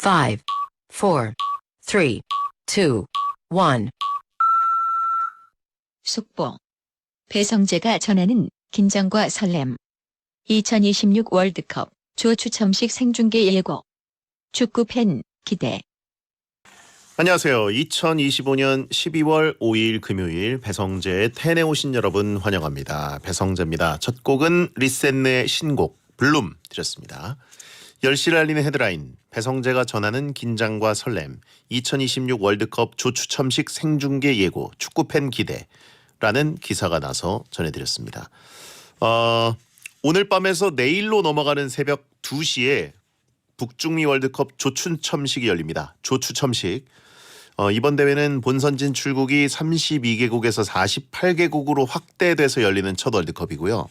5, 4, 3, 2, 1. 속보. 배성재가 전하는 긴장과 설렘. 2026 월드컵 조 추첨식 생중계 예고. 축구팬 기대. 안녕하세요. 2025년 12월 5일 금요일 배성재의 텐에 오신 여러분 환영합니다. 배성재입니다. 첫 곡은 리셋네의 신곡 블룸 드렸습니다. 10시를 알리는 헤드라인, 배성재가 전하는 긴장과 설렘, 2026 월드컵 조추첨식 생중계 예고, 축구팬 기대라는 기사가 나서 전해드렸습니다. 오늘 밤에서 내일로 넘어가는 새벽 2시에 북중미 월드컵 조추첨식이 열립니다. 조추첨식. 이번 대회는 본선 진출국이 32개국에서 48개국으로 확대돼서 열리는 첫 월드컵이고요.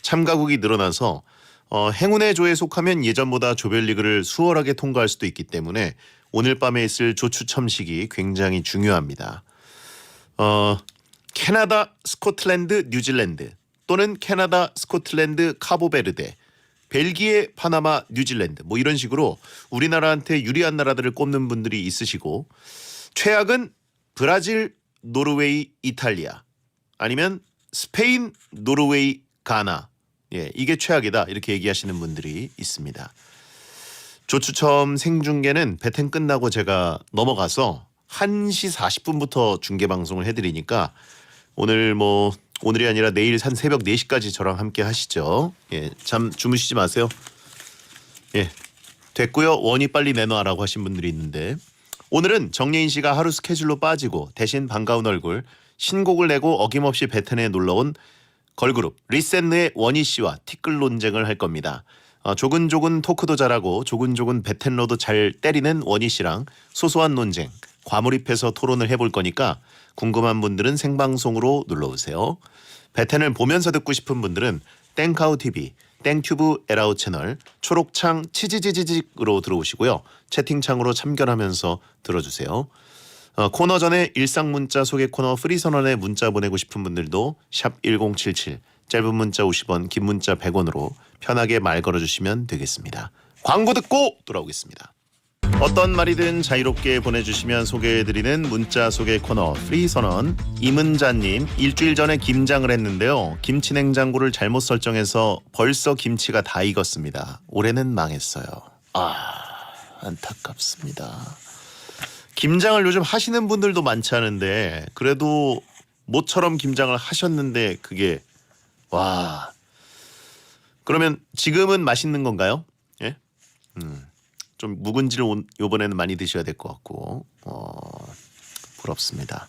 참가국이 늘어나서 행운의 조에 속하면 예전보다 조별리그를 수월하게 통과할 수도 있기 때문에 오늘 밤에 있을 조추첨식이 굉장히 중요합니다. 캐나다, 스코틀랜드, 뉴질랜드 또는 캐나다, 스코틀랜드, 카보베르데, 벨기에, 파나마, 뉴질랜드 뭐 이런 식으로 우리나라한테 유리한 나라들을 꼽는 분들이 있으시고, 최악은 브라질, 노르웨이, 이탈리아, 아니면 스페인, 노르웨이, 가나, 이게 최악이다 이렇게 얘기하시는 분들이 있습니다. 조추첨 생중계는 배팅 끝나고 제가 넘어가서 1시 40분부터 중계방송을 해드리니까 오늘이 아니라 내일 한 새벽 4시까지 저랑 함께 하시죠. 잠 주무시지 마세요. 됐고요. 원이 빨리 내놔라고 하신 분들이 있는데, 오늘은 정예인 씨가 하루 스케줄로 빠지고 대신 반가운 얼굴, 신곡을 내고 어김없이 베텐에 놀러온 걸그룹 리셋네의 원희 씨와 티끌 논쟁을 할 겁니다. 조근조근 토크도 잘하고 조근조근 베텐러도 잘 때리는 원희 씨랑 소소한 논쟁, 과몰입해서 토론을 해볼 거니까 궁금한 분들은 생방송으로 눌러오세요. 베텐을 보면서 듣고 싶은 분들은 땡카우TV, 땡튜브 에라우 채널, 초록창 치지지지직으로 들어오시고요. 채팅창으로 참견하면서 들어주세요. 코너 전에 일상 문자 소개 코너 프리선언에 문자 보내고 싶은 분들도 샵 1077, 짧은 문자 50원, 긴 문자 100원으로 편하게 말 걸어주시면 되겠습니다. 광고 듣고 돌아오겠습니다. 어떤 말이든 자유롭게 보내주시면 소개해드리는 문자 소개 코너 프리선언. 이문자님, 일주일 전에 김장을 했는데요. 김치 냉장고를 잘못 설정해서 벌써 김치가 다 익었습니다. 올해는 망했어요. 안타깝습니다. 김장을 요즘 하시는 분들도 많지 않은데 그래도 모처럼 김장을 하셨는데 그게 그러면 지금은 맛있는 건가요? 예? 좀 묵은지를 이번에는 많이 드셔야 될 것 같고 부럽습니다.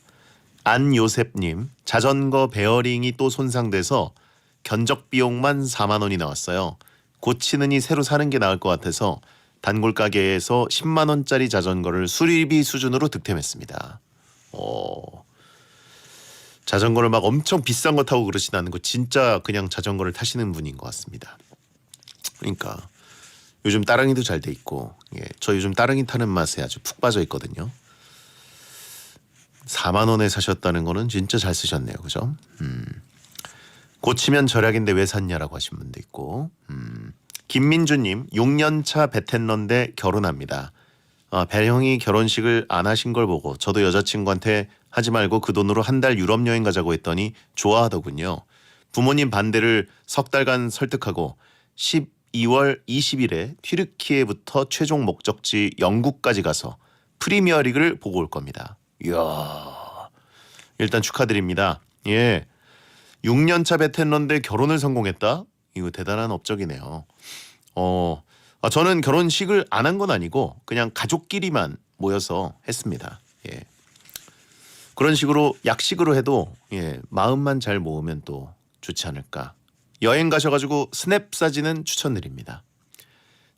안요셉님, 자전거 베어링이 또 손상돼서 견적 비용만 4만 원이 나왔어요. 고치느니 새로 사는 게 나을 것 같아서 단골 가게에서 10만 원짜리 자전거를 수리비 수준으로 득템했습니다. 자전거를 막 엄청 비싼 거 타고 그러진 않은 거, 진짜 그냥 자전거를 타시는 분인 것 같습니다. 그러니까 요즘 따릉이도 잘 돼 있고, 저 요즘 따릉이 타는 맛에 아주 푹 빠져 있거든요. 4만 원에 사셨다는 거는 진짜 잘 쓰셨네요, 그죠? 고치면 절약인데 왜 샀냐라고 하신 분도 있고, 김민주님, 6년차 베텐런데 결혼합니다. 배형이 결혼식을 안 하신 걸 보고 저도 여자친구한테 하지 말고 그 돈으로 한 달 유럽 여행 가자고 했더니 좋아하더군요. 부모님 반대를 석 달간 설득하고 12월 20일에 튀르키예부터 최종 목적지 영국까지 가서 프리미어리그를 보고 올 겁니다. 이야, 일단 축하드립니다. 6년차 베텐런데 결혼을 성공했다? 이거 대단한 업적이네요. 저는 결혼식을 안 한 건 아니고 그냥 가족끼리만 모여서 했습니다. 그런 식으로 약식으로 해도 마음만 잘 모으면 또 좋지 않을까. 여행 가셔가지고 스냅 사진은 추천드립니다.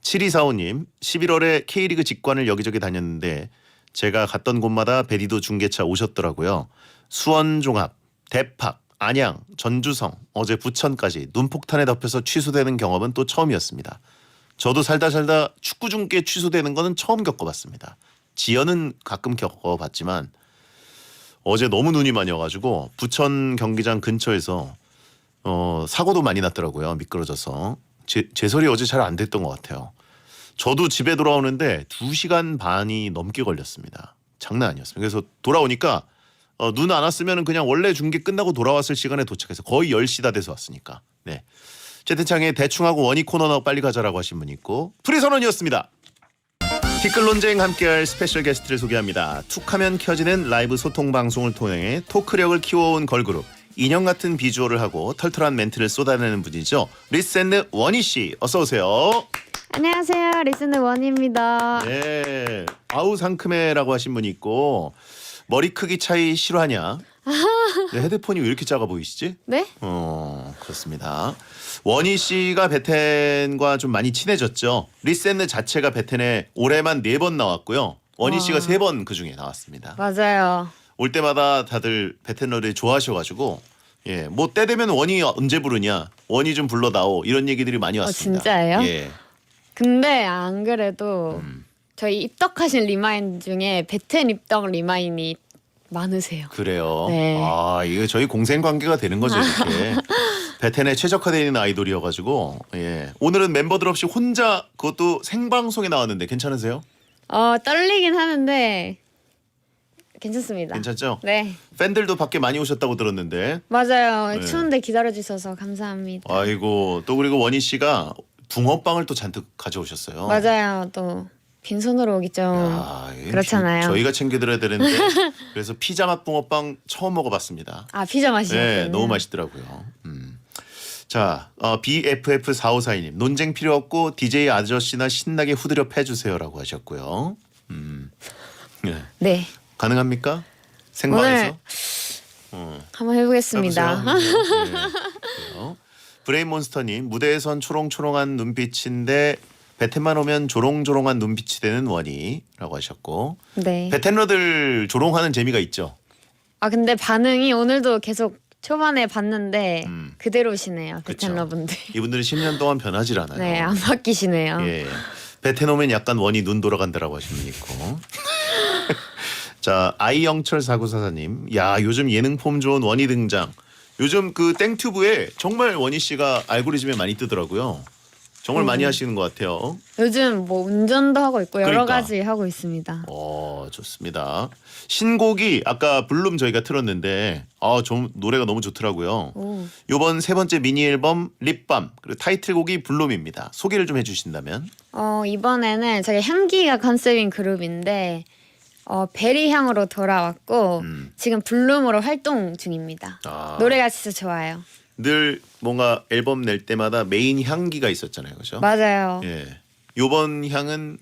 7245님, 11월에 K리그 직관을 여기저기 다녔는데 제가 갔던 곳마다 베리도 중계차 오셨더라고요. 수원종합, 대팍, 안양, 전주성, 어제 부천까지 눈폭탄에 덮여서 취소되는 경험은 또 처음이었습니다. 저도 살다 축구 중계 취소되는 거는 처음 겪어봤습니다. 지연은 가끔 겪어봤지만 어제 너무 눈이 많이 와가지고 부천 경기장 근처에서 사고도 많이 났더라고요. 미끄러져서. 제설이 어제 잘 안 됐던 것 같아요. 저도 집에 돌아오는데 2시간 반이 넘게 걸렸습니다. 장난 아니었습니다. 그래서 돌아오니까 눈 안 왔으면 그냥 원래 중계 끝나고 돌아왔을 시간에 도착해서 거의 10시 다 돼서 왔으니까. 네. 채팅창에 대충하고 원희 코너 빨리 가자라고 하신 분 있고 프리선언이었습니다. 티끌 논쟁 함께할 스페셜 게스트를 소개합니다. 툭하면 켜지는 라이브 소통 방송을 통해 토크력을 키워온 걸그룹 인형 같은 비주얼을 하고 털털한 멘트를 쏟아내는 분이죠. 리센느 원희 씨 어서 오세요. 안녕하세요. 리스는 원입니다. 네. 아우 상큼해라고 하신 분이 있고 머리 크기 차이 싫어하냐? 네, 헤드폰이 왜 이렇게 작아 보이시지? 네? 그렇습니다. 원희 씨가 베텐과 좀 많이 친해졌죠. 리센느 자체가 베텐에 올해만 4번 나왔고요. 원희 씨가 3번 그 중에 나왔습니다. 맞아요. 올 때마다 다들 베텐 노래 좋아하셔가지고 예, 뭐 때 되면 원희 언제 부르냐? 원희 좀 불러다오 이런 얘기들이 많이 왔습니다. 진짜예요? 예. 근데 안 그래도 저희 입덕하신 리마인 중에 베텐 입덕 리마인이 많으세요. 그래요. 네. 아 이거 저희 공생 관계가 되는 거죠 이렇게. 베텐에 최적화되어 있는 아이돌이어가지고 예. 오늘은 멤버들 없이 혼자 그것도 생방송에 나왔는데 괜찮으세요? 떨리긴 하는데 괜찮습니다. 괜찮죠? 네. 팬들도 밖에 많이 오셨다고 들었는데. 맞아요. 네. 추운데 기다려주셔서 감사합니다. 아이고 또 그리고 원희 씨가 붕어빵을 또 잔뜩 가져오셨어요. 맞아요. 또 빈손으로 오기 좀 야, 이게 그렇잖아요. 저희가 챙겨드려야 되는데 그래서 피자 맛 붕어빵 처음 먹어봤습니다. 아 피자 맛이요. 네, 너무 맛있더라고요. 자, BFF4542님 논쟁 필요 없고 DJ 아저씨나 신나게 후드려 패주세요라고 하셨고요. 네. 네. 가능합니까? 생방에서? 한번 해보겠습니다. 해보세요. 네, 그래요. 브레인몬스터님 무대에선 초롱초롱한 눈빛인데 베텐만 오면 조롱조롱한 눈빛이 되는 원희라고 하셨고 네. 베텐러들 조롱하는 재미가 있죠. 아 근데 반응이 오늘도 계속 초반에 봤는데 그대로시네요. 그쵸. 베텐러분들. 이분들은 10년 동안 변하질 않아요. 네, 안 바뀌시네요. 예. 베텐 오면 약간 원희 눈 돌아간다라고 하시는 분 있고. 자, 아이영철 사구사사님. 야, 요즘 예능 폼 좋은 원희 등장. 요즘 그 땡튜브에 정말 원희 씨가 알고리즘에 많이 뜨더라고요. 정말 많이 하시는 것 같아요. 요즘 뭐 운전도 하고 있고 여러 그러니까. 가지 하고 있습니다. 좋습니다. 신곡이 아까 블룸 저희가 틀었는데 좀 노래가 너무 좋더라고요. 오. 이번 3번째 미니 앨범 립밤 그리고 타이틀곡이 블룸입니다. 소개를 좀 해주신다면. 이번에는 저희 향기가 컨셉인 그룹인데 베리 향으로 돌아왔고 지금 블룸으로 활동 중입니다. 노래가 진짜 좋아요. 늘 뭔가 앨범 낼 때마다 메인 향기가 있었잖아요, 그렇죠? 맞아요. 예. 요번 향은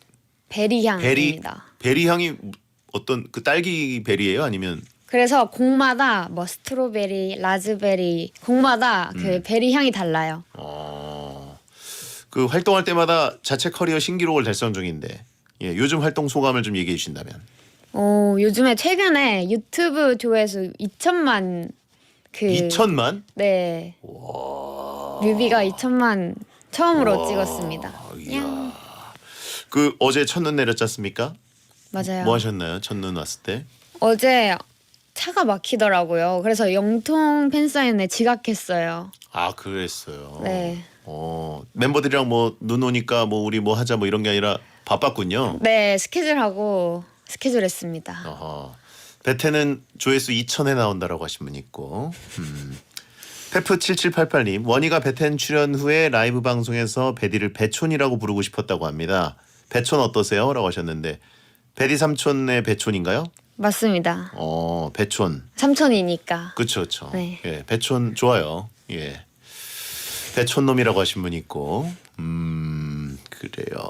베리 향입니다. 베리 향이 어떤 그 딸기 베리예요, 아니면? 그래서 곡마다 뭐 스트로베리, 라즈베리 곡마다 그 베리 향이 달라요. 그 활동할 때마다 자체 커리어 신기록을 달성 중인데 예, 요즘 활동 소감을 좀 얘기해 주신다면. 요즘에 최근에 유튜브 조회수 2천만 2천만? 네. 뮤비가 2천만 처음으로 찍었습니다. 이야. 그 어제 첫눈 내렸지 않습니까? 맞아요. 뭐 하셨나요? 첫눈 왔을 때? 어제 차가 막히더라고요. 그래서 영통 팬사인회 지각했어요. 아, 그랬어요. 네. 멤버들이랑 뭐 눈 오니까 뭐 우리 뭐 하자 뭐 이런 게 아니라 바빴군요. 네, 스케줄하고 스케줄했습니다. 어허. 베텐은 조회수 2천에 나온다라고 하신 분 있고. 페프7788님 원희가 베텐 출연 후에 라이브 방송에서 베디를 배촌이라고 부르고 싶었다고 합니다. 배촌 어떠세요? 라고 하셨는데 베디 삼촌의 배촌인가요? 맞습니다. 배촌. 삼촌이니까. 그렇죠. 그렇죠. 네. 예, 배촌 좋아요. 예. 배촌놈이라고 하신 분 있고. 그래요.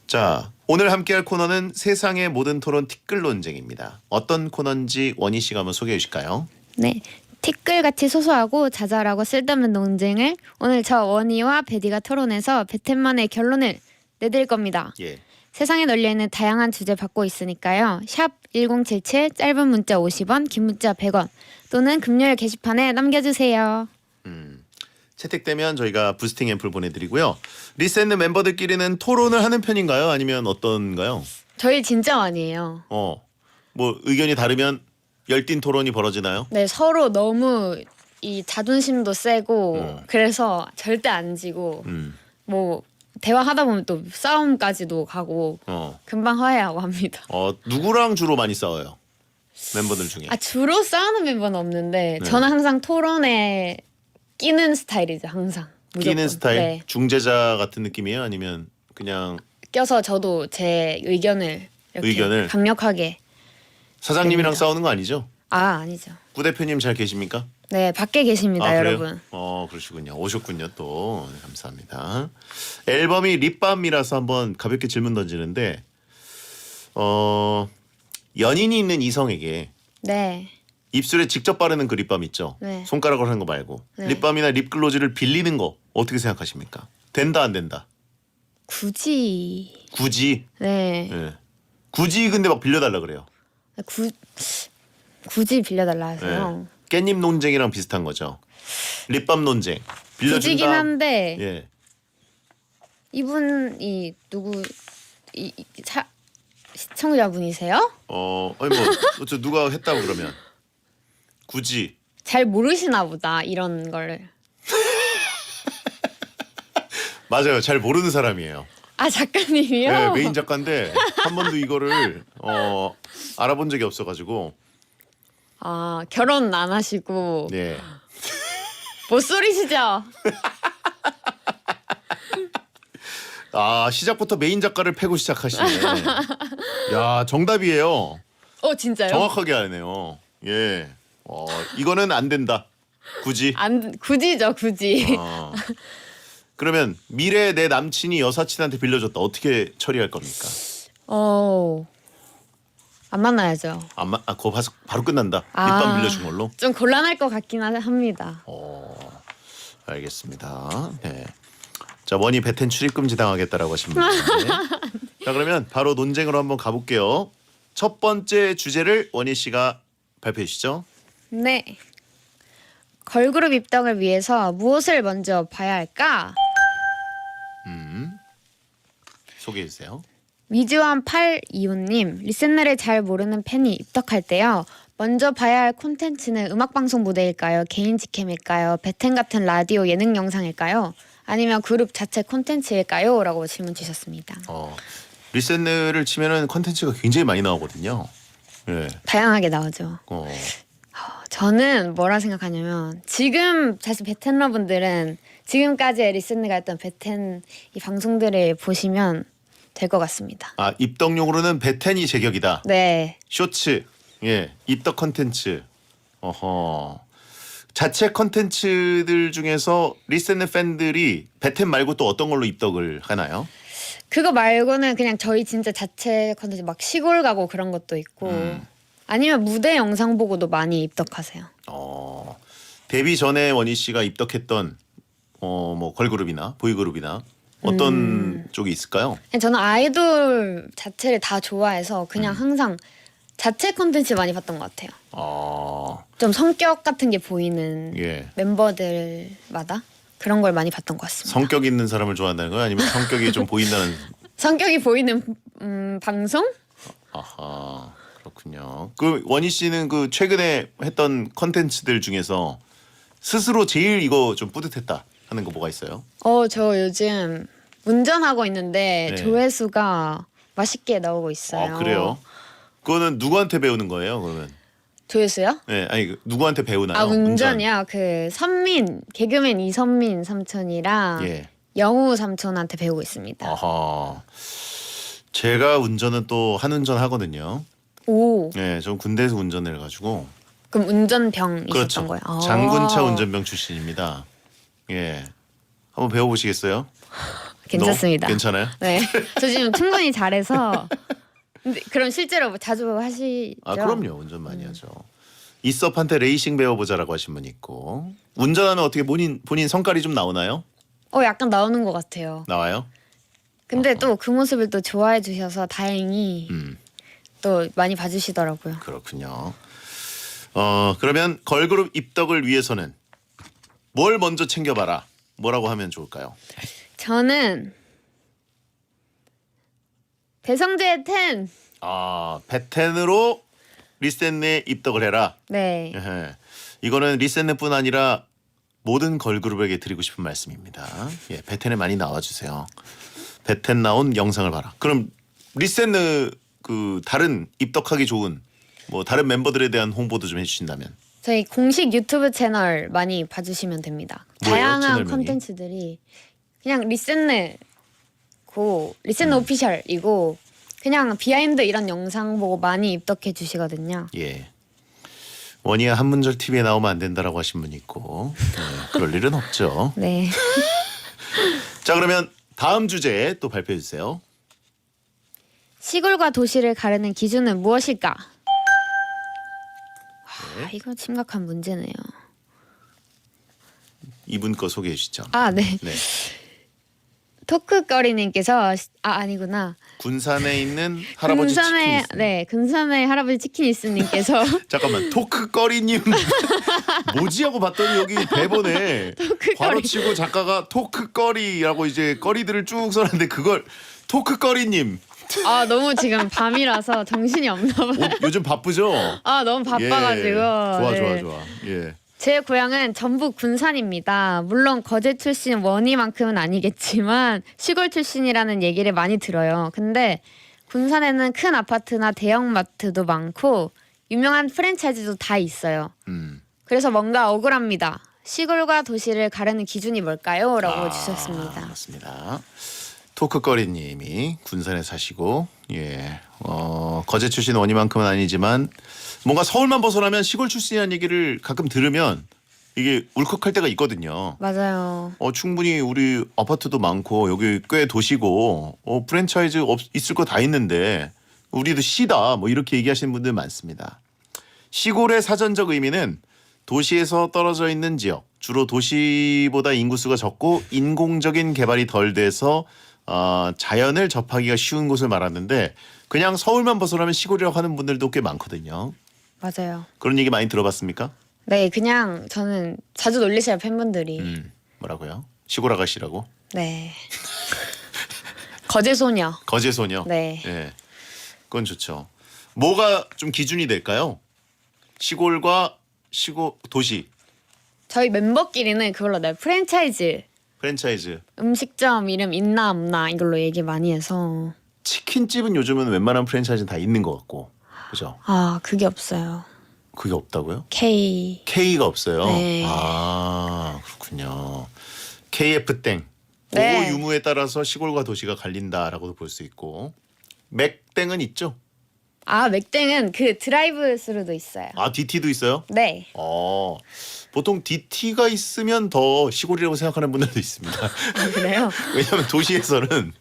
자, 오늘 함께할 코너는 세상의 모든 토론 티끌 논쟁입니다. 어떤 코너인지 원희 씨가 한번 소개해 주실까요? 네. 티끌같이 소소하고 자잘하고 쓸데없는 논쟁을 오늘 저 원희와 베디가 토론해서 베텐만의 결론을 내드릴 겁니다. 예. 세상에 널려있는 다양한 주제 받고 있으니까요. 샵 1077 짧은 문자 50원 긴 문자 100원 또는 금요일 게시판에 남겨주세요. 채택되면 저희가 부스팅 앰플 보내드리고요. 리센느 멤버들끼리는 토론을 하는 편인가요? 아니면 어떤가요? 저희 진짜 많이 해요. 뭐 의견이 다르면 열띤 토론이 벌어지나요? 네, 서로 너무 이 자존심도 세고 그래서 절대 안 지고 뭐 대화하다 보면 또 싸움까지도 가고 금방 화해하고 합니다. 누구랑 주로 많이 싸워요? 멤버들 중에. 주로 싸우는 멤버는 없는데 저는 항상 토론에 끼는 스타일이죠. 항상. 무조건. 끼는 스타일? 네. 중재자 같은 느낌이에요? 아니면 그냥 껴서 저도 제 의견을 이렇게 강력하게. 사장님이랑 냅니다. 싸우는 거 아니죠? 아니죠. 구 대표님 잘 계십니까? 네, 밖에 계십니다, 그래요? 여러분. 그러시군요. 오셨군요 또. 네, 감사합니다. 앨범이 립밤이라서 한번 가볍게 질문 던지는데 연인이 있는 이성에게 네. 입술에 직접 바르는 그 립밤 있죠? 네. 손가락으로 하는 거 말고 네. 립밤이나 립글로즈를 빌리는 거 어떻게 생각하십니까? 된다 안 된다? 굳이. 네. 네. 굳이 근데 막 빌려달라 그래요. 굳이 빌려달라 해서요. 깻잎 논쟁이랑 비슷한 거죠. 립밤 논쟁. 빌려준다. 굳이긴 한데 예. 이분이 누구 시청자분이세요? 아니 저 누가 했다고 그러면 굳이 잘 모르시나 보다 이런 걸. 맞아요. 잘 모르는 사람이에요. 작가님이요? 네, 메인 작가인데 한 번도 이거를 알아본 적이 없어가지고. 결혼 안 하시고 네. 못 소리시죠? 시작부터 메인 작가를 패고 시작하시네. 야 정답이에요. 진짜요? 정확하게 하네요. 예. 이거는 안 된다. 굳이. 굳이죠, 굳이. 그러면 미래 내 남친이 여사친한테 빌려줬다. 어떻게 처리할 겁니까? 안 만나야죠. 그거 바로 끝난다. 립밤 빌려준 걸로. 좀 곤란할 것 같긴 합니다. 알겠습니다. 네. 자, 원희 베텐 출입금지 당하겠다라고 하신 분인데. 자, 그러면 바로 논쟁으로 한번 가볼게요. 첫 번째 주제를 원희 씨가 발표해 주시죠. 네. 걸그룹 입덕을 위해서 무엇을 먼저 봐야 할까? 소개해 주세요. 위즈원 825님, 리셋ner을 잘 모르는 팬이 입덕할 때요. 먼저 봐야 할 콘텐츠는 음악방송 무대일까요? 개인 직캠일까요? 베텐 같은 라디오 예능 영상일까요? 아니면 그룹 자체 콘텐츠일까요? 라고 질문 주셨습니다. 리셋ner을 치면은 콘텐츠가 굉장히 많이 나오거든요. 네. 다양하게 나오죠. 저는 뭐라 생각하냐면 지금 사실 베텐러분들은 지금까지 리셋너가 했던 베텐 이 방송들을 보시면 될 것 같습니다. 입덕용으로는 베텐이 제격이다. 네. 쇼츠, 입덕 컨텐츠. 자체 컨텐츠들 중에서 리셋너 팬들이 베텐 말고 또 어떤 걸로 입덕을 하나요? 그거 말고는 그냥 저희 진짜 자체 컨텐츠 막 시골 가고 그런 것도 있고 아니면 무대 영상 보고도 많이 입덕하세요. 데뷔 전에 원희 씨가 입덕했던 뭐 걸그룹이나 보이그룹이나 어떤 쪽이 있을까요? 저는 아이돌 자체를 다 좋아해서 그냥 항상 자체 콘텐츠 많이 봤던 것 같아요. 좀 성격 같은 게 보이는 멤버들마다 그런 걸 많이 봤던 것 같습니다. 성격 있는 사람을 좋아한다는 거예요? 아니면 성격이 좀 보인다는? 성격이 보이는 방송? 아하, 그렇군요. 그 원희 씨는 그 최근에 했던 컨텐츠들 중에서 스스로 제일 이거 좀 뿌듯했다 하는 거 뭐가 있어요? 저 요즘 운전하고 있는데 조회수가 맛있게 나오고 있어요. 그래요? 그거는 누구한테 배우는 거예요, 그러면? 조회수요? 네, 아니 누구한테 배우나요? 운전이요. 그 선민 개그맨 이선민 삼촌이랑 영우 삼촌한테 배우고 있습니다. 아하. 제가 운전은 또 한운전 하거든요. 오. 네, 전 군대에서 운전을 해가지고. 그럼 운전병이셨던 그렇죠. 거예요? 장군차 운전병 출신입니다. 한번 배워보시겠어요? 괜찮습니다. 괜찮아요? 네, 저 지금 충분히 잘해서. 근데 그럼 실제로 자주 하시죠? 그럼요. 운전 많이 하죠. 이섭한테 레이싱 배워보자라고 하신 분 있고. 운전하면 어떻게 본인 성깔이 좀 나오나요? 약간 나오는 것 같아요. 나와요? 근데 또 그 모습을 또 좋아해 주셔서 다행히 또 많이 봐주시더라고요. 그렇군요. 그러면 걸그룹 입덕을 위해서는 뭘 먼저 챙겨봐라. 뭐라고 하면 좋을까요? 저는 배성재의 텐. 베텐으로 리셋너에 입덕을 해라. 네. 이거는 리셋너뿐 아니라 모든 걸그룹에게 드리고 싶은 말씀입니다. 예, 베텐에 많이 나와주세요. 베텐 나온 영상을 봐라. 그럼 리센느 그 다른 입덕하기 좋은 뭐 다른 member들에 대한 홍보도 좀 해주신다면. 저희 공식 유튜브 채널 많이 봐주시면 됩니다. 뭐예요? 다양한 채널명이? 컨텐츠들이 그냥 리센느 음. 오피셜이고 그냥 비하인드 이런 영상 보고 많이 입덕해 주시거든요. 예. 원희야 한문절 TV에 나오면 안 된다라고 하신 분이 있고 그럴 일은 없죠. 네. 자 그러면 다음 주제 또 발표해 주세요. 시골과 도시를 가르는 기준은 무엇일까? 네. 아, 이거 심각한 문제네요. 이분 거 소개해 주시죠. 아, 네. 네. 토크거리님께서 아니구나. 군산에 있는 할아버지 치킨 있습니다. 네, 군산에 할아버지 치킨 있으님께서 잠깐만 토크거리님 뭐지 하고 봤더니 여기 대본에 괄호 치고 작가가 토크거리라고 이제 거리들을 쭉 써놨는데 그걸 토크거리님 아 너무 지금 밤이라서 정신이 없나 봐요. 요즘 바쁘죠? 아 너무 바빠가지고. 예. 좋아 네. 좋아. 예. 제 고향은 전북 군산입니다. 물론 거제 출신 원희만큼은 아니겠지만 시골 출신이라는 얘기를 많이 들어요. 근데 군산에는 큰 아파트나 대형마트도 많고 유명한 프랜차이즈도 다 있어요. 그래서 뭔가 억울합니다. 시골과 도시를 가르는 기준이 뭘까요? 라고 주셨습니다. 맞습니다. 토크거리님이 군산에 사시고 거제 출신 원희만큼은 아니지만 뭔가 서울만 벗어나면 시골 출신이라는 얘기를 가끔 들으면 이게 울컥할 때가 있거든요. 맞아요. 충분히 우리 아파트도 많고 여기 꽤 도시고 프랜차이즈 있을 거 다 있는데 우리도 시다 뭐 이렇게 얘기하시는 분들 많습니다. 시골의 사전적 의미는 도시에서 떨어져 있는 지역, 주로 도시보다 인구수가 적고 인공적인 개발이 덜 돼서 자연을 접하기가 쉬운 곳을 말하는데 그냥 서울만 벗어나면 시골이라고 하는 분들도 꽤 많거든요. 맞아요. 그런 얘기 많이 들어봤습니까? 네, 그냥 저는 자주 놀리셔요 팬분들이. 뭐라고요? 시골 아가씨라고? 네. 거제 소녀. 거제 소녀. 네. 예, 그건 좋죠. 뭐가 좀 기준이 될까요? 시골과 도시 저희 멤버끼리는 그걸로 내 프랜차이즈 프랜차이즈. 음식점 이름 있나 없나 이걸로 얘기 많이 해서. 치킨집은 요즘은 웬만한 프랜차이즈는 다 있는 것 같고, 그죠? 아 그게 없어요. 그게 없다고요? K. K가 없어요. 네. 아 그렇군요. KF 땡. 네. 그거 유무에 따라서 시골과 도시가 갈린다라고도 볼 수 있고, 맥 땡은 있죠? 아 맥땡은 그 드라이브 스루도 있어요. 아 DT도 있어요? 네. 보통 DT가 있으면 더 시골이라고 생각하는 분들도 있습니다. 아, 그래요? 왜냐하면 도시에서는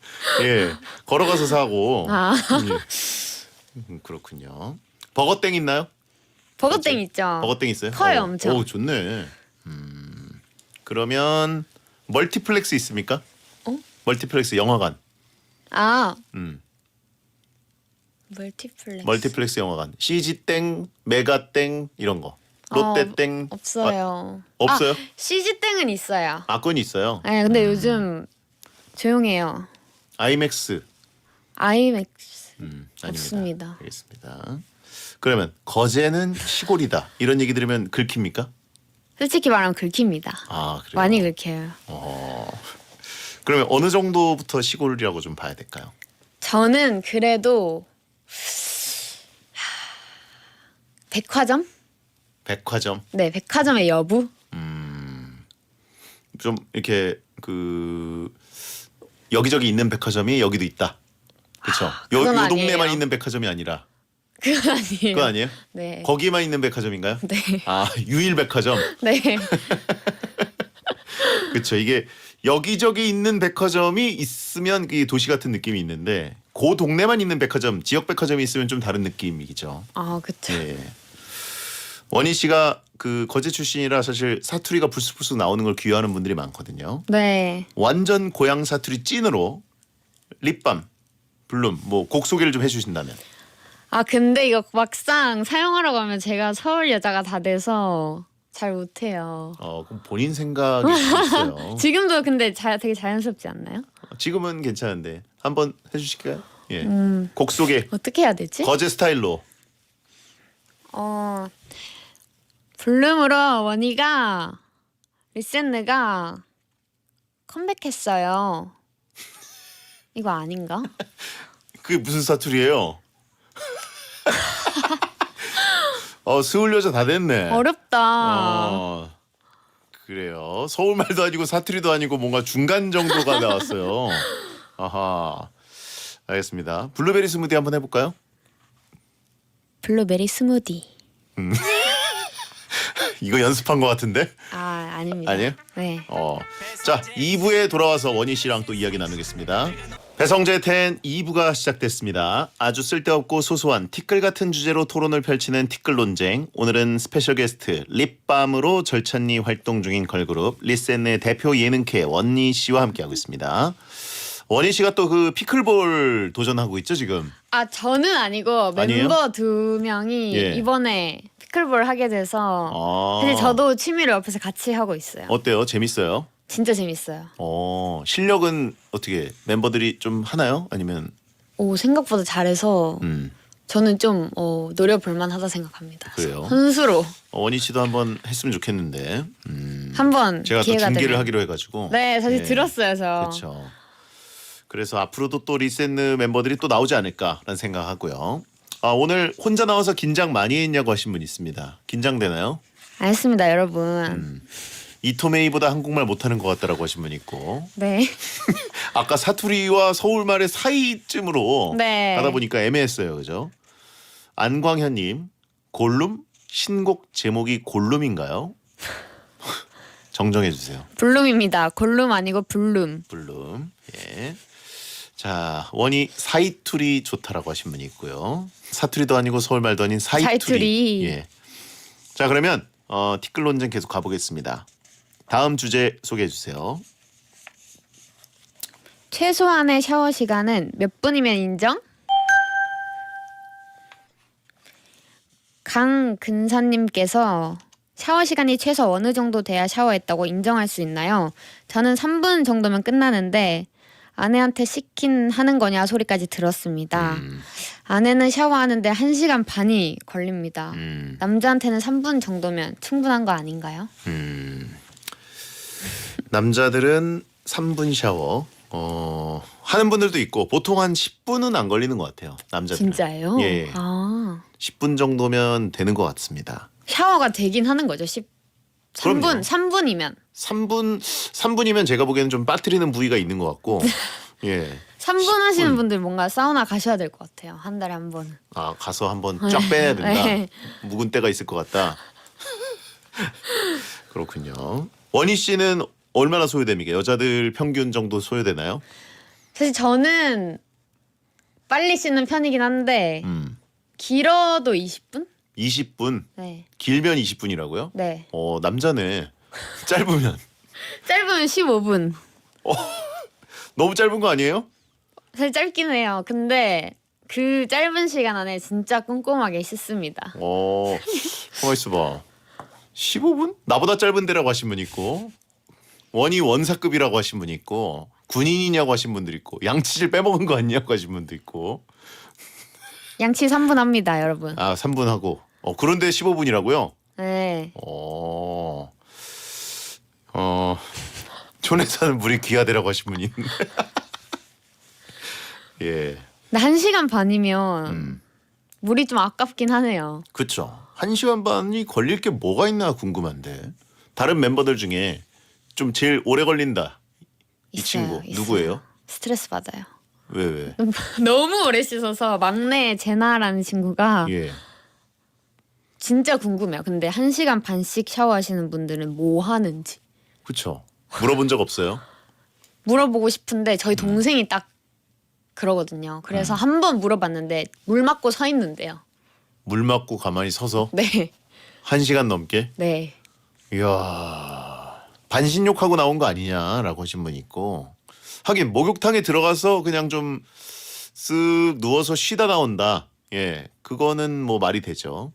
걸어가서 사고. 아 그렇군요. 버거땡 있나요? 버거땡 있죠. 버거땡 있어요? 커요, 엄청. 오 좋네. 그러면 멀티플렉스 있습니까? 멀티플렉스 영화관. 아 음. 멀티플렉스. 영화관. CG 땡, 메가 땡 이런 거. 롯데 땡 없어요. 없어요? CG 땡은 있어요. 그건 있어요. 네, 근데 요즘 조용해요. 아이맥스. 아이맥스 아닙니다. 없습니다. 알겠습니다. 그러면 거제는 시골이다 이런 얘기 들으면 긁힙니까? 솔직히 말하면 긁힙니다. 아 그래요. 많이 긁혀요. 그러면 어느 정도부터 시골이라고 좀 봐야 될까요? 저는 그래도 백화점? 백화점. 네, 백화점의 여부? 좀 이렇게 그 여기저기 있는 백화점이 여기도 있다. 그렇죠. 그건 요 동네만 아니에요. 있는 백화점이 아니라 그건 아니에요. 그거 아니에요? 네. 거기만 있는 백화점인가요? 네. 아 유일 백화점. 네. 그렇죠. 이게 여기저기 있는 백화점이 있으면 이 도시 같은 느낌이 있는데 그 동네만 있는 백화점, 지역 백화점이 있으면 좀 다른 느낌이죠. 아, 그쵸. 예. 원희 씨가 그 거제 출신이라 사실 사투리가 불쑥불쑥 나오는 걸 귀여워하는 분들이 많거든요. 네. 완전 고향 사투리 찐으로 립밤, 블룸 뭐 곡 소개를 좀 해주신다면. 아, 근데 이거 막상 사용하라고 하면 제가 서울 여자가 다 돼서 잘 못해요. 그럼 본인 생각이 있어요. 지금도 근데 되게 자연스럽지 않나요? 지금은 괜찮은데 한번 해주실까요? 예. 곡 소개. 어떻게 해야 되지? 거제 스타일로. 블룸으로 원희가 리센느가 컴백했어요. 이거 아닌가? 그게 무슨 사투리예요? 스울 여자 다 됐네. 어렵다. 그래요. 서울말도 아니고 사투리도 아니고 뭔가 중간 정도가 나왔어요. 아하. 알겠습니다. 블루베리 스무디 한번 해볼까요? 블루베리 스무디. 이거 연습한 것 같은데? 아닙니다. 아니에요? 네. 자, 2부에 돌아와서 원희 씨랑 또 이야기 나누겠습니다. 배성재 10 2부가 시작됐습니다. 아주 쓸데없고 소소한 티끌 같은 주제로 토론을 펼치는 티끌 논쟁. 오늘은 스페셜 게스트 립밤으로 절찬리 활동 중인 걸그룹 리센의 대표 예능캐 원희 씨와 함께하고 있습니다. 원희 씨가 또 그 피클볼 도전하고 있죠 지금? 저는 아니고 아니에요? 멤버 2명이 예. 이번에 피클볼 하게 돼서 사실 저도 취미로 옆에서 같이 하고 있어요. 어때요? 재밌어요? 진짜 재밌어요. 실력은 어떻게 멤버들이 좀 하나요? 아니면 생각보다 잘해서 저는 좀 노려볼 만하다 생각합니다. 그래요? 선수로 원희 씨도 한번 했으면 좋겠는데 한번 제가 또 기회가 중계를 되면. 하기로 해가지고 네, 사실 들었어요, 저. 그렇죠. 그래서 앞으로도 또 리센느 멤버들이 또 나오지 않을까라는 생각하고요. 오늘 혼자 나와서 긴장 많이 했냐고 하신 분 있습니다. 긴장되나요? 알겠습니다, 여러분. 이토메이보다 한국말 못하는 것 같다라고 하신 분 있고 네. 아까 사투리와 서울말의 사이쯤으로 네. 가다 보니까 애매했어요. 그죠? 안광현님 골룸? 신곡 제목이 골룸인가요? 정정해 주세요. 블룸입니다. 골룸 아니고 블룸. 블룸. 예. 자, 원희 사이투리 좋다라고 하신 분이 있고요. 사투리도 아니고 서울말도 아닌 사이투리. 사이투리. 예. 자, 그러면 티끌 논쟁 계속 가보겠습니다. 다음 주제 소개해 주세요. 최소한의 샤워 시간은 몇 분이면 인정? 강근사님께서 샤워 시간이 최소 어느 정도 돼야 샤워했다고 인정할 수 있나요? 저는 3분 정도면 끝나는데 아내한테 시킨 하는 거냐 소리까지 들었습니다. 아내는 샤워하는데 1시간 반이 걸립니다. 남자한테는 3분 정도면 충분한 거 아닌가요? 남자들은 3분 샤워 하는 분들도 있고 보통 한 10분은 안 걸리는 것 같아요. 남자들은. 진짜예요? 예. 10분 정도면 되는 것 같습니다. 샤워가 되긴 하는 거죠. 3분, 그럼요. 3분이면. 3분이면 제가 보기에는 좀 빠뜨리는 부위가 있는 것 같고. 예. 3분 10분. 하시는 분들 뭔가 사우나 가셔야 될 것 같아요. 한 달에 한 번. 가서 한번 쫙 빼야 된다. 네. 묵은 때가 있을 것 같다. 그렇군요. 원희 씨는 얼마나 소요됩니까? 여자들 평균 정도 소요되나요? 사실 저는 빨리 씻는 편이긴 한데 길어도 20분? 20분. 네. 길면 20분이라고요? 네. 남자네. 짧으면 짧으면 15분. 너무 짧은 거 아니에요? 사실 짧긴 해요. 근데 그 짧은 시간 안에 진짜 꼼꼼하게 씻습니다. 가만 있어봐. 15분? 나보다 짧은데라고 하신 분 있고 원희 원사급이라고 하신 분 있고 군인이냐고 하신 분들 있고 양치질 빼먹은 거 아니냐고 하신 분도 있고 양치 3분 합니다, 여러분. 3분 하고 그런데 15분이라고요? 네. 촌에사는 물이 귀하대라고 하신 분이 있는데 예. 근데 1시간 반이면 물이 좀 아깝긴 하네요. 그쵸. 1시간 반이 걸릴 게 뭐가 있나 궁금한데 다른 멤버들 중에 좀 제일 오래 걸린다 이 있어요, 친구 있어요. 누구예요? 스트레스 받아요. 왜? 너무 오래 씻어서 막내 제나라는 친구가 예. 진짜 궁금해요. 근데 1시간 반씩 샤워하시는 분들은 뭐 하는지 그쵸. 물어본 적 없어요? 물어보고 싶은데 저희 동생이 딱 그러거든요. 그래서 한 번 물어봤는데 물 맞고 서 있는데요. 물 맞고 가만히 서서 네. 1시간 넘게? 네. 이야 반신욕하고 나온 거 아니냐라고 하신 분 있고 하긴 목욕탕에 들어가서 그냥 좀 쓱 누워서 쉬다 나온다. 예, 그거는 뭐 말이 되죠.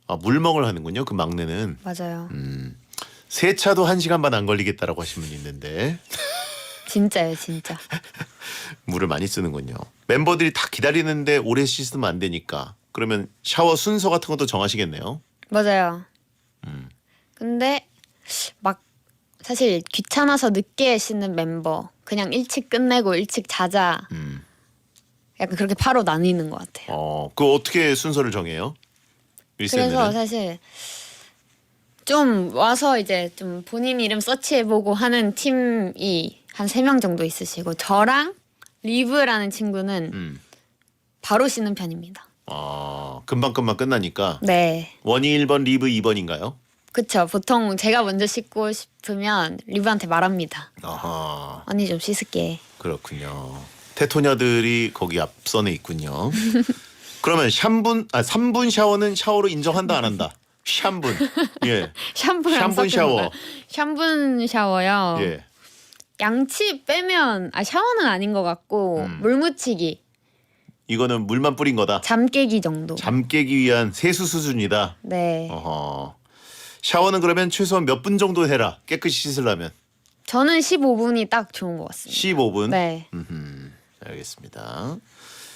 물멍을 하는군요. 그 막내는. 맞아요. 세차도 1시간 반 안 걸리겠다라고 하신 분이 있는데 진짜예요, 진짜. 물을 많이 쓰는군요. 멤버들이 다 기다리는데 오래 씻으면 안 되니까 그러면 샤워 순서 같은 것도 정하시겠네요. 맞아요. 근데 막 사실 귀찮아서 늦게 씻는 멤버 그냥 일찍 끝내고 일찍 자자 약간 그렇게 파로 나뉘는 것 같아요. 그 어떻게 순서를 정해요? 그래서 리셋은? 사실 좀 와서 이제 좀 본인 이름 서치해보고 하는 팀이 한 3명 정도 있으시고 저랑 리브라는 친구는 바로 씻는 편입니다. 금방금방 끝나니까. 네. 원이 1번, 리브 2번인가요? 그쵸. 보통 제가 먼저 씻고 싶으면 리브한테 말합니다. 아하, 언니 좀 씻을게. 그렇군요. 테토녀들이 거기 앞선에 있군요. 그러면 3분 샤워는 샤워로 인정한다 안 한다? 샴분. 예. 샴푸랑 샴분 샤워. 샴분 샤워요. 예. 양치 빼면 샤워는 아닌 것 같고 물 묻히기, 이거는 물만 뿌린 거다. 잠 깨기 정도. 잠 깨기 위한 세수 수준이다. 네. 어허. 샤워는 그러면 최소한 몇 분 정도 해라. 깨끗이 씻으려면. 저는 15분이 딱 좋은 것 같습니다. 15분. 네. 알겠습니다.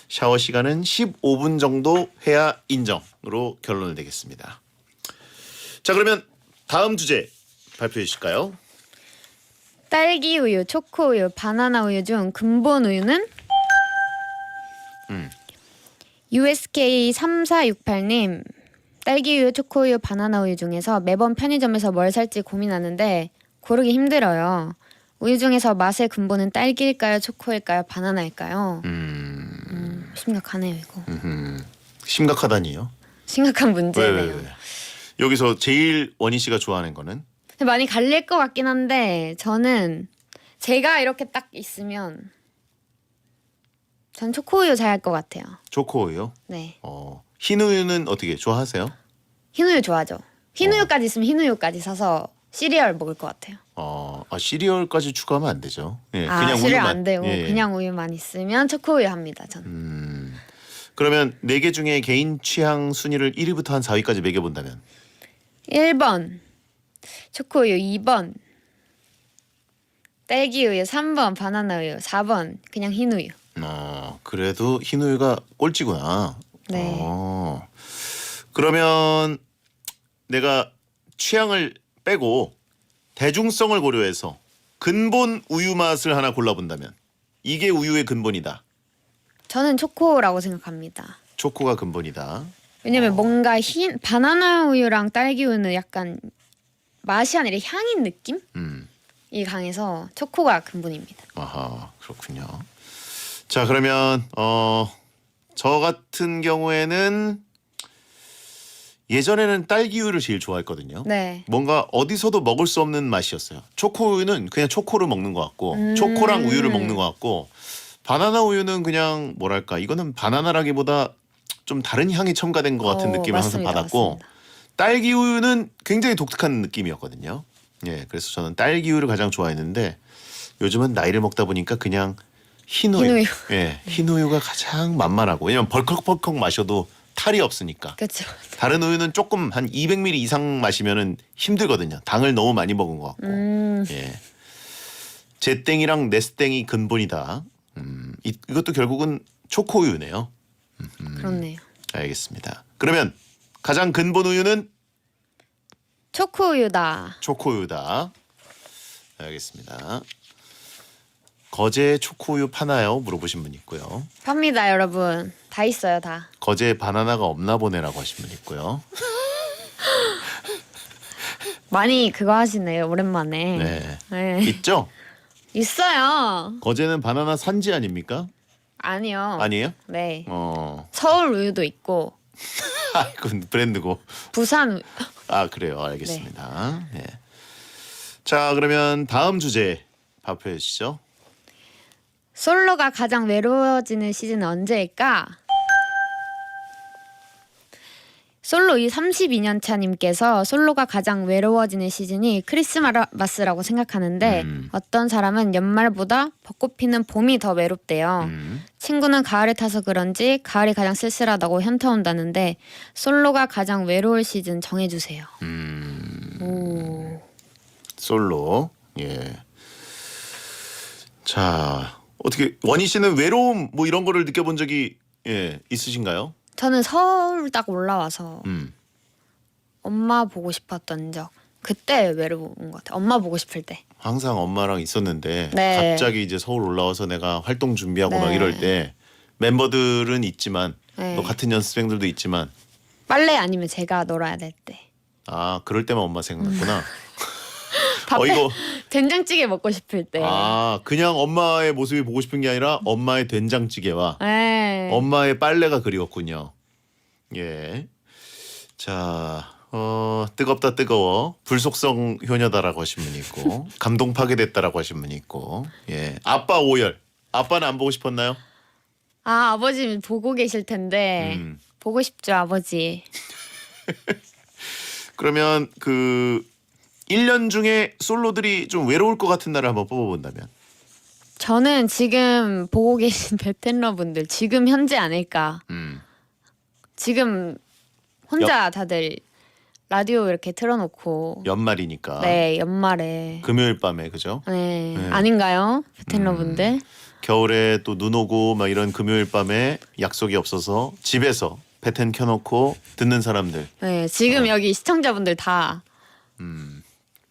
샤워 시간은 15분 정도 해야 인정으로 결론을 내겠습니다. 자, 그러면 다음 주제 발표해 주실까요? 딸기 우유, 초코 우유, 바나나 우유 중 근본 우유는 USK 3468님 딸기 우유, 초코 우유, 바나나 우유 중에서 매번 편의점에서 뭘 살지 고민하는데 고르기 힘들어요. 우유 중에서 맛의 근본은 딸기일까요, 초코일까요, 바나나일까요? 심각하네요 이거. 심각하다니요. 심각한 문제네요. 왜? 여기서 제일 원희 씨가 좋아하는 거는? 근데 많이 갈릴 것 같긴 한데 저는 제가 이렇게 딱 있으면 전 초코우유 잘 할 것 같아요. 초코우유. 네. 흰우유는 어떻게 좋아하세요? 흰우유 좋아하죠. 흰우유까지 있으면 흰우유까지 사서 시리얼 먹을 것 같아요. 시리얼까지 추가하면 안 되죠. 예, 그냥 시리얼 우유만. 안 되고 예. 그냥 우유만 있으면 초코우유 합니다. 저는. 그러면 4개 중에 개인 취향 순위를 1위부터 한 4위까지 매겨본다면 1번 초코우유, 2번 딸기우유, 3번 바나나우유, 4번 그냥 흰우유. 그래도 흰우유가 꼴찌구나. 네. 그러면 내가 취향을 빼고 대중성을 고려해서 근본 우유 맛을 하나 골라본다면 이게 우유의 근본이다. 저는 초코라고 생각합니다. 초코가 근본이다. 왜냐면 뭔가 흰 바나나 우유랑 딸기 우유는 약간 맛이 아니라 향인 느낌이 강해서 초코가 근본입니다. 아하, 그렇군요. 자, 그러면 저 같은 경우에는 예전에는 딸기 우유를 제일 좋아했거든요. 네. 뭔가 어디서도 먹을 수 없는 맛이었어요. 초코 우유는 그냥 초코를 먹는 것 같고 초코랑 우유를 먹는 것 같고 바나나 우유는 그냥 뭐랄까 이거는 바나나라기보다 좀 다른 향이 첨가된 것 같은 느낌을 맞습니다, 항상 받았고 맞습니다. 딸기 우유는 굉장히 독특한 느낌이었거든요. 예, 그래서 저는 딸기 우유를 가장 좋아했는데 요즘은 나이를 먹다 보니까 그냥 흰 우유. 흰우유. 예, 흰 우유가 가장 만만하고 왜냐면 벌컥벌컥 마셔도 탈이 없으니까. 그렇죠. 다른 우유는 조금 한 200ml 이상 마시면은 힘들거든요. 당을 너무 많이 먹은 것 같고. 예. 제 땡이랑 네스 땡이 근본이다. 이것도 결국은 초코 우유네요. 그렇네요. 알겠습니다. 그러면 가장 근본 우유는 초코 우유다. 초코 우유다. 알겠습니다. 거제 초코 우유 파나요? 물어보신 분 있고요. 팝니다, 여러분. 다 있어요, 다. 거제에 바나나가 없나 보네라고 하신 분 있고요. 많이 그거 하시네요, 오랜만에. 네. 네. 있죠? 있어요. 거제는 바나나 산지 아닙니까? 아니요. 아니에요? 네. 어. 서울 우유도 있고 그건 브랜드고. 부산 우유. 그래요. 알겠습니다. 네. 자, 그러면 다음 주제 발표해 주시죠. 솔로가 가장 외로워지는 시즌은 언제일까? 솔로 이 32년 차님께서 솔로가 가장 외로워지는 시즌이 크리스마스라고 생각하는데 어떤 사람은 연말보다 벚꽃 피는 봄이 더 외롭대요. 친구는 가을에 타서 그런지 가을이 가장 쓸쓸하다고 현타온다는데 솔로가 가장 외로울 시즌 정해주세요. 오. 솔로. 예. 자, 어떻게 원희 씨는 외로움 뭐 이런 거를 느껴본 적이 있으신가요? 저는 서울 딱 올라와서 음. 엄마 보고 싶었던 적. 그때 외로운 것 같아요. 엄마 보고 싶을 때. 항상 엄마랑 있었는데 네. 갑자기 이제 서울 올라와서 내가 활동 준비하고 막 네. 이럴 때 멤버들은 있지만 네. 또 같은 연습생들도 있지만 빨래 아니면 제가 놀아야 될 때. 아 그럴 때만 엄마 생각났구나. 밥해 이거 된장찌개 먹고 싶을 때. 아 그냥 엄마의 모습이 보고 싶은 게 아니라 엄마의 된장찌개와 네. 엄마의 빨래가 그리웠군요. 예. 자, 뜨겁다 뜨거워 불속성 효녀다라고 하신 분이 있고 감동 파괴됐다라고 하신 분이 있고 예. 아빠 오열. 아빠는 안 보고 싶었나요? 아 아버지 보고 계실 텐데 보고 싶죠 아버지. 그러면 그 1년 중에 솔로들이 좀 외로울 것 같은 날을 한번 뽑아본다면 저는 지금 보고 계신 베텐러분들 지금 현재 아닐까. 지금 혼자 다들 라디오 이렇게 틀어놓고 연말이니까 네 연말에 금요일 밤에 그죠? 네, 네. 아닌가요 베텐러분들? 겨울에 또 눈 오고 막 이런 금요일 밤에 약속이 없어서 집에서 베텐 켜놓고 듣는 사람들 네 지금 여기 시청자분들 다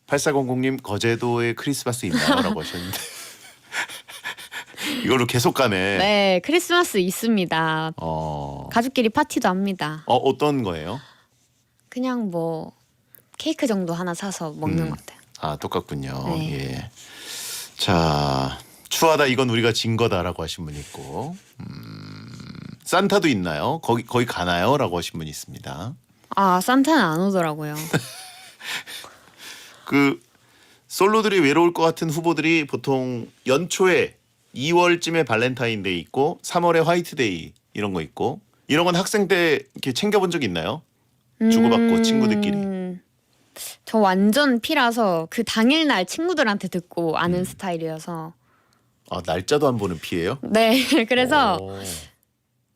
8400님 거제도에 크리스마스 있나요? 라고 하셨는데 이걸로 계속 가네. 네, 크리스마스 있습니다. 어, 가족끼리 파티도 합니다. 어떤 거예요? 그냥 뭐 케이크 정도 하나 사서 먹는 것 같아요. 아 똑같군요. 네. 예. 자 추하다 이건 우리가 진 거다라고 하신 분 있고 산타도 있나요? 거기 가나요? 라고 하신 분 있습니다. 아 산타는 안 오더라고요. 그 솔로들이 외로울 것 같은 후보들이 보통 연초에 2월쯤에 발렌타인데이 있고 3월에 화이트데이 이런 거 있고 이런 건 학생 때 이렇게 챙겨본 적 있나요? 주고받고 친구들끼리. 저 완전 피라서 그 당일날 친구들한테 듣고 아는 스타일이어서 아 날짜도 안 보는 피예요? 네 그래서 오.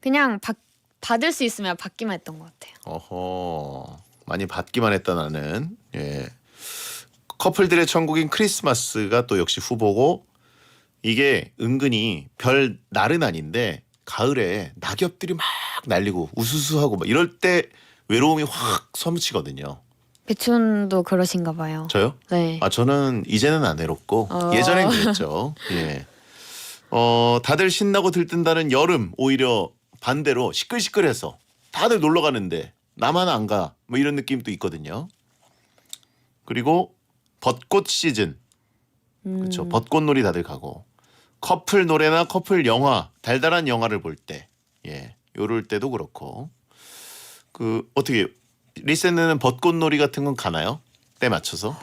그냥 받을 수 있으면 받기만 했던 것 같아요. 어허 많이 받기만 했다 나는. 예. 커플들의 천국인 크리스마스가 또 역시 후보고 이게 은근히 별 날은 아닌데 가을에 낙엽들이 막 날리고 우수수하고 막 이럴 때 외로움이 확 서무치거든요. 배춘도 그러신가 봐요. 저요? 네. 아 저는 이제는 안 외롭고 예전엔 그랬죠. 예. 다들 신나고 들뜬다는 여름 오히려 반대로 시끌시끌해서 다들 놀러 가는데 나만 안 가. 뭐 이런 느낌도 있거든요. 그리고 벚꽃 시즌. 그렇죠. 벚꽃놀이 다들 가고 커플 노래나 커플 영화, 달달한 영화를 볼 때. 예. 요럴 때도 그렇고. 그 어떻게 리센느는 벚꽃놀이 같은 건 가나요? 때 맞춰서?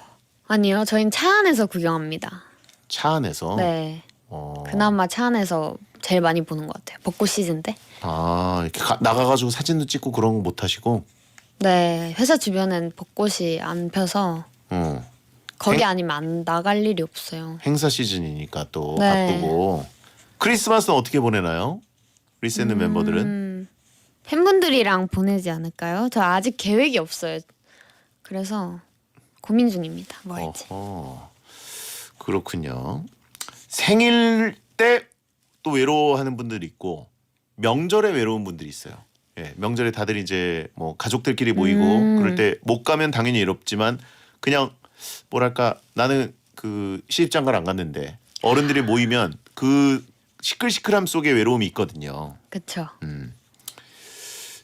아니요, 저희는 차 안에서 구경합니다. 차 안에서. 네. 어. 그나마 차 안에서 제일 많이 보는 것 같아요. 벚꽃 시즌 때. 아 이렇게 나가가지고 사진도 찍고 그런 거 못 하시고. 네, 회사 주변엔 벚꽃이 안 펴서 거기 아니면 안 나갈 일이 없어요. 행사 시즌이니까 또 네. 바쁘고. 크리스마스는 어떻게 보내나요? 리센느 멤버들은? 팬분들이랑 보내지 않을까요? 저 아직 계획이 없어요. 그래서 고민 중입니다. 뭐 할지. 어허, 그렇군요. 생일 때 또 외로워하는 분들이 있고 명절에 외로운 분들이 있어요. 예, 명절에 다들 이제 뭐 가족들끼리 모이고 그럴 때 못 가면 당연히 외롭지만 그냥 뭐랄까 나는 그 시집장가를 안 갔는데 어른들이 모이면 그 시끌시끌함 속에 외로움이 있거든요. 그렇죠.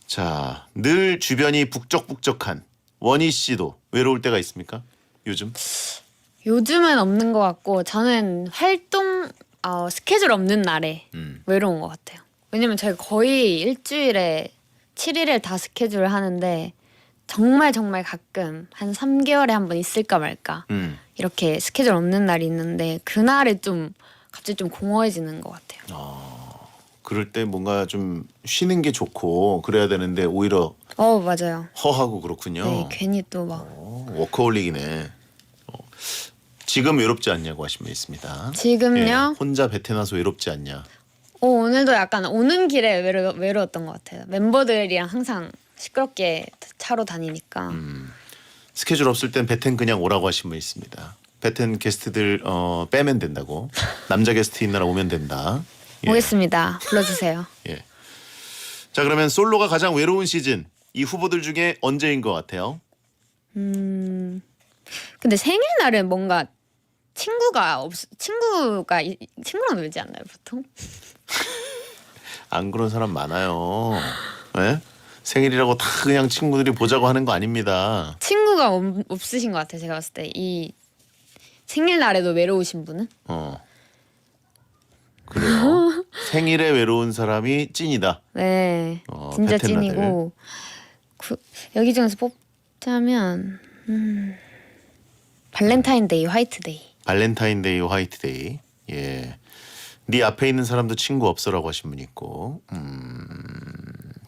자, 늘 주변이 북적북적한 원희 씨도 외로울 때가 있습니까? 요즘? 요즘은 없는 것 같고 저는 활동 스케줄 없는 날에 외로운 것 같아요. 왜냐면 저희 거의 일주일에 7일을 다 스케줄을 하는데 정말 가끔 한 3개월에 한 번 있을까 말까 이렇게 스케줄 없는 날이 있는데 그날에 좀 갑자기 좀 공허해지는 것 같아요. 그럴 때 뭔가 좀 쉬는 게 좋고 그래야 되는데 오히려 맞아요. 허하고 그렇군요. 네, 괜히 또 막 워커홀릭이네. 지금 외롭지 않냐고 하신 분 있습니다. 지금요? 예, 혼자 베테나서 외롭지 않냐. 오늘도 약간 오는 길에 외로웠던 것 같아요. 멤버들이랑 항상 시끄럽게 차로 다니니까. 스케줄 없을 땐 베텐 그냥 오라고 하신 분 있습니다. 베텐 게스트들 빼면 된다고. 남자 게스트 있나라 오면 된다. 예. 오겠습니다. 불러주세요. 예. 자 그러면 솔로가 가장 외로운 시즌 이 후보들 중에 언제인 것 같아요? 근데 생일날은 뭔가 친구랑 놀지 않나요 보통? 안 그런 사람 많아요. 예? 생일이라고 다 그냥 친구들이 보자고 하는 거 아닙니다. 친구가 없으신 것 같아요. 제가 봤을 때 이 생일날에도 외로우신 분은? 그래요. 생일에 외로운 사람이 찐이다. 네, 진짜 베텐러들. 찐이고 여기 중에서 뽑자면 발렌타인데이, 화이트데이. 발렌타인데이, 화이트데이. 예. 네 앞에 있는 사람도 친구 없어라고 하신 분 있고.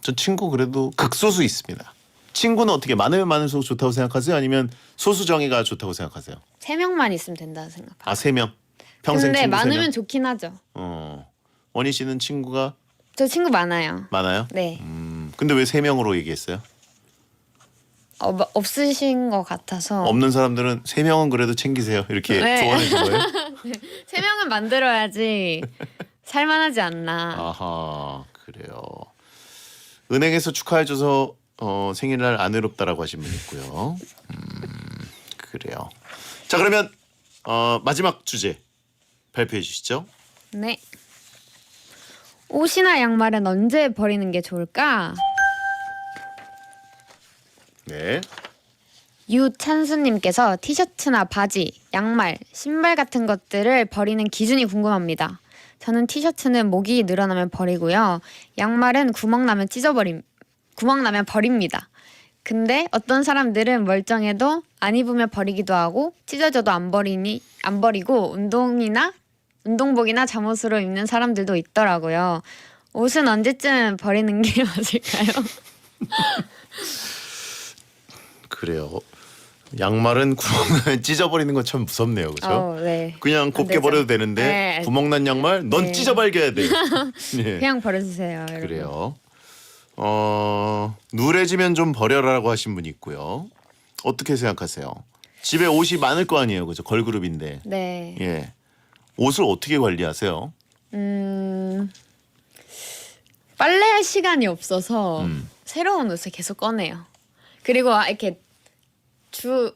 저 친구 그래도 극소수 있습니다. 친구는 어떻게 많으면 많을수록 좋다고 생각하세요? 아니면 소수 정의가 좋다고 생각하세요? 3명만 있으면 된다 생각해요. 아, 3명. 평생 근데 친구 많으면 3명. 좋긴 하죠. 원희 씨는 친구가 저 친구 많아요. 많아요? 네. 근데 왜 3명으로 얘기했어요? 없으신 것 같아서. 없는 사람들은 3명은 그래도 챙기세요. 이렇게 네. 조언해 준 거예요? 3명은 만들어야지 살만하지 않나. 아하, 그래요. 은행에서 축하해줘서 생일날 안 외롭다라고 하신 분 있고요. 그래요. 자, 그러면 마지막 주제 발표해 주시죠. 네. 옷이나 양말은 언제 버리는 게 좋을까? 네. 유찬수님께서 티셔츠나 바지, 양말, 신발 같은 것들을 버리는 기준이 궁금합니다. 저는 티셔츠는 목이 늘어나면 버리고요. 양말은 구멍 나면 버립니다. 근데 어떤 사람들은 멀쩡해도 안 입으면 버리기도 하고 찢어져도 안 버리고 운동복이나 잠옷으로 입는 사람들도 있더라고요. 옷은 언제쯤 버리는 게 맞을까요? 그래요. 양말은 구멍 나면 찢어버리는 건 참 무섭네요, 그렇죠? 네. 그냥 안 곱게 되죠. 버려도 되는데 네. 구멍난 양말 넌 네. 찢어발겨야 돼. 예. 그냥 버려주세요, 여러분. 그래요. 누래지면 좀 버려라라고 하신 분이 있고요. 어떻게 생각하세요? 집에 옷이 많을 거 아니에요, 그죠? 걸그룹인데. 네. 예. 옷을 어떻게 관리하세요? 빨래할 시간이 없어서 음. 새로운 옷을 계속 꺼내요. 그리고 이렇게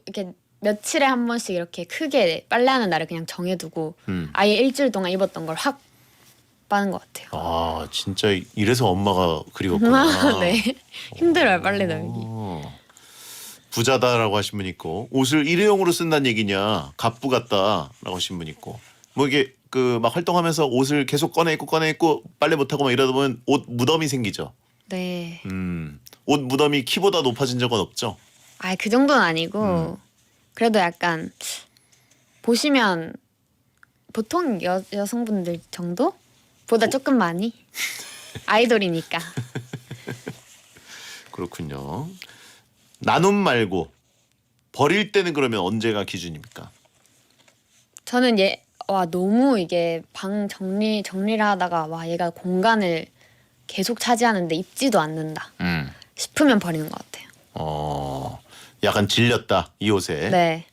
이렇게 며칠에 한 번씩 이렇게 크게 빨래하는 날을 그냥 정해두고 아예 일주일 동안 입었던 걸 확 빠는 것 같아요. 아, 진짜 이래서 엄마가 그리웠구나. 네. 힘들어요, 빨래 널기. 부자다라고 하신 분 있고 옷을 일회용으로 쓴다는 얘기냐 갑부 같다라고 하신 분 있고 뭐 이게 그 막 활동하면서 옷을 계속 꺼내 입고 빨래 못하고 막 이러다 보면 옷 무덤이 생기죠. 네. 옷 무덤이 키보다 높아진 적은 없죠. 그 정도는 아니고 그래도 약간 보시면 보통 여성분들 정도보다 조금 많이 아이돌이니까. 그렇군요. 나눔 말고 버릴 때는 그러면 언제가 기준입니까? 저는 너무 이게 방 정리를 하다가 얘가 공간을 계속 차지하는데 입지도 않는다 싶으면 버리는 것 같아요. 약간 질렸다 이 옷에. 네.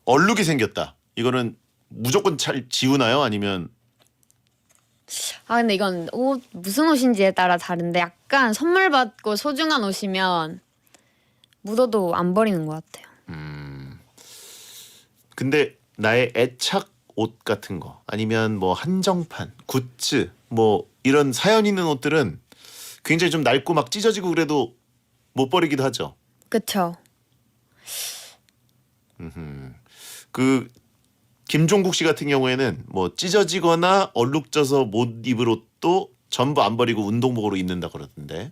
얼룩이 생겼다. 이거는 무조건 잘 지우나요? 아니면 근데 이건 무슨 옷인지에 따라 다른데 약간 선물 받고 소중한 옷이면 묻어도 안 버리는 것 같아요. 근데 나의 애착 옷 같은 거 아니면 뭐 한정판, 굿즈 뭐 이런 사연 있는 옷들은 굉장히 좀 낡고 막 찢어지고 그래도 못 버리기도 하죠. 그쵸. 그 김종국 씨 같은 경우에는 뭐 찢어지거나 얼룩져서 못 입을 옷도 전부 안 버리고 운동복으로 입는다 그러던데.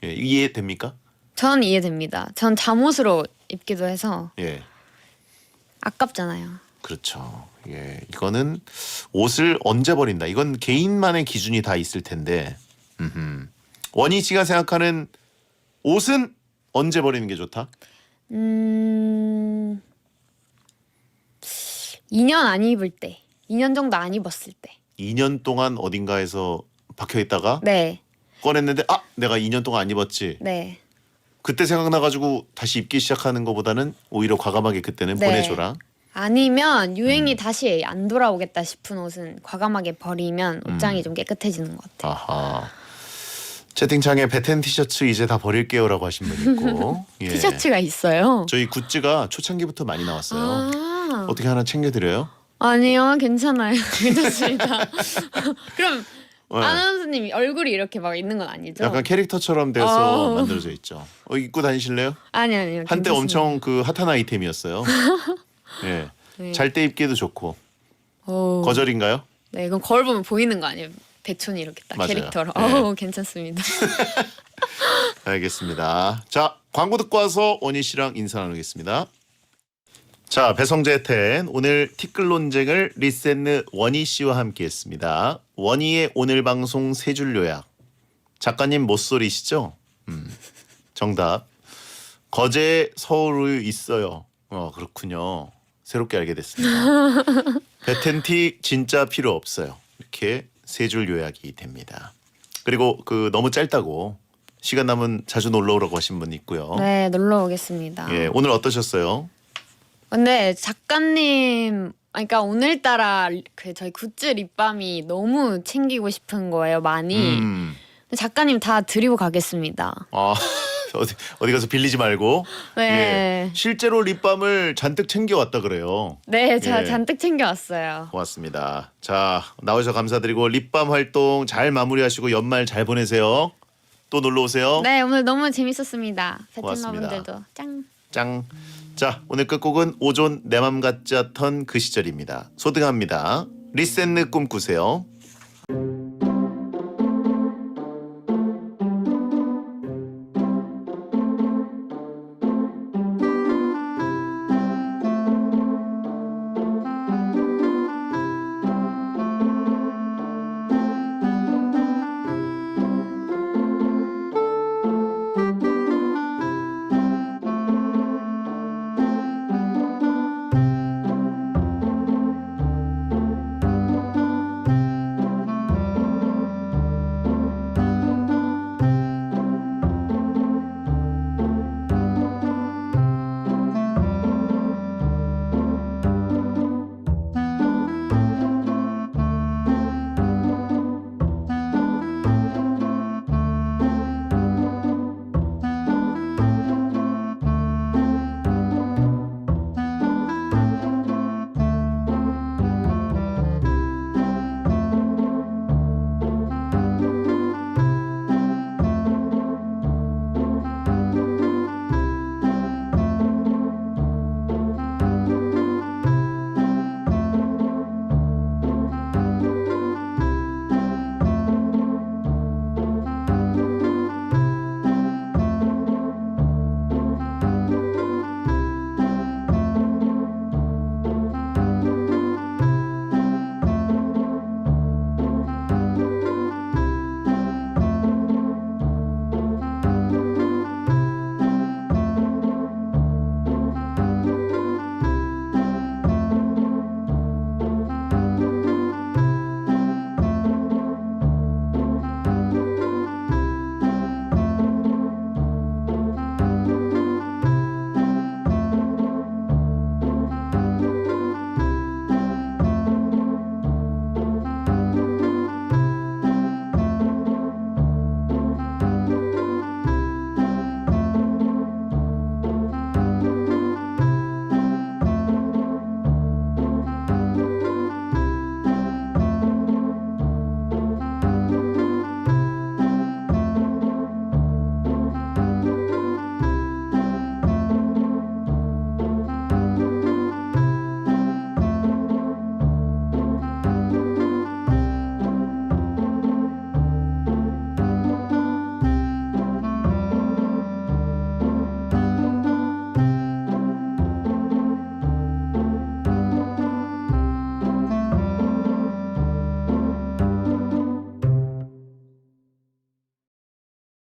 예, 이해됩니까? 전 이해됩니다. 전 잠옷으로 입기도 해서 예. 아깝잖아요. 그렇죠. 예, 이거는 옷을 언제 버린다. 이건 개인만의 기준이 다 있을 텐데. 원희 씨가 생각하는 옷은 언제 버리는 게 좋다? 2년 안 입을 때, 2년 정도 안 입었을 때. 2년 동안 어딘가에서 박혀 있다가 네, 꺼냈는데 내가 2년 동안 안 입었지. 네, 그때 생각나가지고 다시 입기 시작하는 것보다는 오히려 과감하게 그때는 네. 보내줘라. 아니면 유행이 다시 안 돌아오겠다 싶은 옷은 과감하게 버리면 옷장이 좀 깨끗해지는 것 같아요. 아하. 채팅창에 베텐 티셔츠 이제 다 버릴게요라고 하신 분 있고 예. 티셔츠가 있어요. 저희 굿즈가 초창기부터 많이 나왔어요. 아, 어떻게 하나 챙겨드려요? 아니요, 괜찮아요. 괜찮습니다. 그럼 네. 아나운서님 얼굴이 이렇게 막 있는 건 아니죠? 약간 캐릭터처럼 돼서 어. 만들어져 있죠. 입고 다니실래요? 아니요. 한때 괜찮습니다. 엄청 그 핫한 아이템이었어요. 예. 네. 잘 때 입기도 좋고. 오. 거절인가요? 네, 이건 거울 보면 보이는 거 아니에요? 배촌이 이렇게 딱 맞아요. 캐릭터로. 네. 괜찮습니다. 알겠습니다. 자, 광고 듣고 와서 원희 씨랑 인사 나누겠습니다. 자, 배성재 텐 오늘 티끌 논쟁을 리센느 원희 씨와 함께했습니다. 원희의 오늘 방송 세 줄 요약. 작가님 못소리시죠? 정답. 거제 서울에 있어요. 그렇군요. 새롭게 알게 됐습니다. 베텐티 진짜 필요 없어요. 이렇게 세 줄 요약이 됩니다. 그리고 그 너무 짧다고 시간 남은 자주 놀러 오라고 하신 분 있고요. 네, 놀러 오겠습니다. 예, 오늘 어떠셨어요? 근데 작가님, 그러니까 오늘따라 그 저희 굿즈 립밤이 너무 챙기고 싶은 거예요, 많이. 음. 근데 작가님 다 드리고 가겠습니다. 아, 어디 가서 빌리지 말고. 네. 예, 실제로 립밤을 잔뜩 챙겨왔다 그래요. 네, 제가 예. 잔뜩 챙겨왔어요. 고맙습니다. 자, 나오셔서 감사드리고 립밤 활동 잘 마무리하시고 연말 잘 보내세요. 또 놀러 오세요. 네, 오늘 너무 재밌었습니다. 고맙습니다. 베트남분들도 짱. 짱. 자, 오늘 끝곡은 오존 내 맘 같지 않던 그 시절입니다. 소등합니다. 리센느 꿈꾸세요.